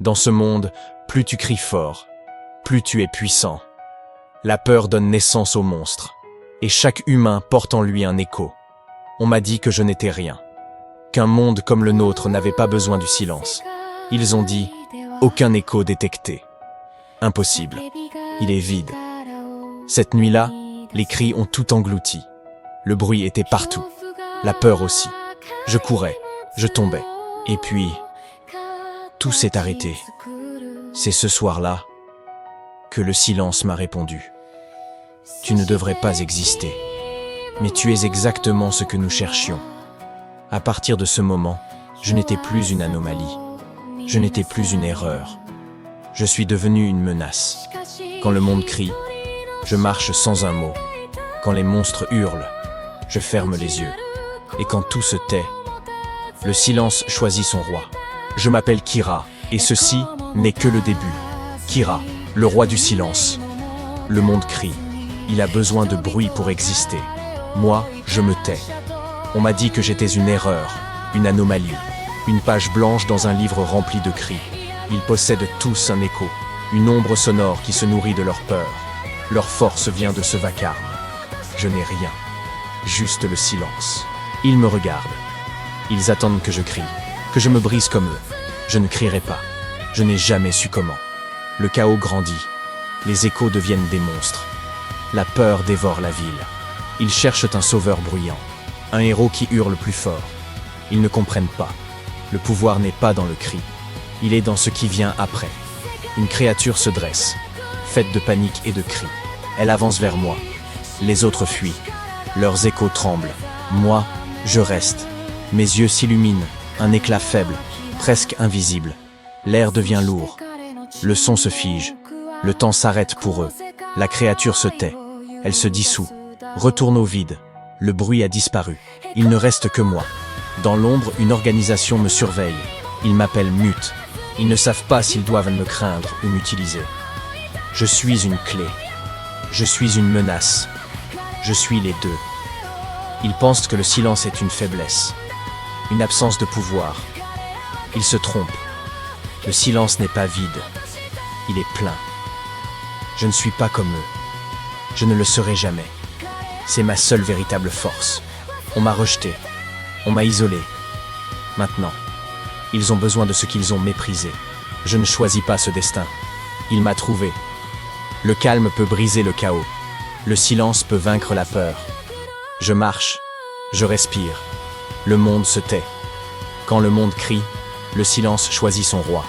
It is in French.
Dans ce monde, plus tu cries fort, plus tu es puissant. La peur donne naissance aux monstres, et chaque humain porte en lui un écho. On m'a dit que je n'étais rien, qu'un monde comme le nôtre n'avait pas besoin du silence. Ils ont dit, aucun écho détecté. Impossible, il est vide. Cette nuit-là, les cris ont tout englouti. Le bruit était partout, la peur aussi. Je courais, je tombais, et puis, tout s'est arrêté. C'est ce soir-là que le silence m'a répondu. Tu ne devrais pas exister, mais tu es exactement ce que nous cherchions. À partir de ce moment, je n'étais plus une anomalie. Je n'étais plus une erreur. Je suis devenu une menace. Quand le monde crie, je marche sans un mot. Quand les monstres hurlent, je ferme les yeux. Et quand tout se tait, le silence choisit son roi. Je m'appelle Kira, et ceci n'est que le début. Kira, le roi du silence. Le monde crie. Il a besoin de bruit pour exister. Moi, je me tais. On m'a dit que j'étais une erreur, une anomalie, une page blanche dans un livre rempli de cris. Ils possèdent tous un écho, une ombre sonore qui se nourrit de leur peur. Leur force vient de ce vacarme. Je n'ai rien, juste le silence. Ils me regardent. Ils attendent que je crie, que je me brise comme eux. Je ne crierai pas. Je n'ai jamais su comment. Le chaos grandit. Les échos deviennent des monstres. La peur dévore la ville. Ils cherchent un sauveur bruyant, un héros qui hurle plus fort. Ils ne comprennent pas. Le pouvoir n'est pas dans le cri. Il est dans ce qui vient après. Une créature se dresse, faite de panique et de cris. Elle avance vers moi. Les autres fuient. Leurs échos tremblent. Moi, je reste. Mes yeux s'illuminent. Un éclat faible, presque invisible. L'air devient lourd. Le son se fige. Le temps s'arrête pour eux. La créature se tait. Elle se dissout. Retourne au vide. Le bruit a disparu. Il ne reste que moi. Dans l'ombre, une organisation me surveille. Ils m'appellent Mute. Ils ne savent pas s'ils doivent me craindre ou m'utiliser. Je suis une clé. Je suis une menace. Je suis les deux. Ils pensent que le silence est une faiblesse, une absence de pouvoir. Ils se trompent. Le silence n'est pas vide. Il est plein. Je ne suis pas comme eux. Je ne le serai jamais. C'est ma seule véritable force. On m'a rejeté. On m'a isolé. Maintenant, ils ont besoin de ce qu'ils ont méprisé. Je ne choisis pas ce destin. Il m'a trouvé. Le calme peut briser le chaos. Le silence peut vaincre la peur. Je marche. Je respire. Le monde se tait. Quand le monde crie, le silence choisit son roi.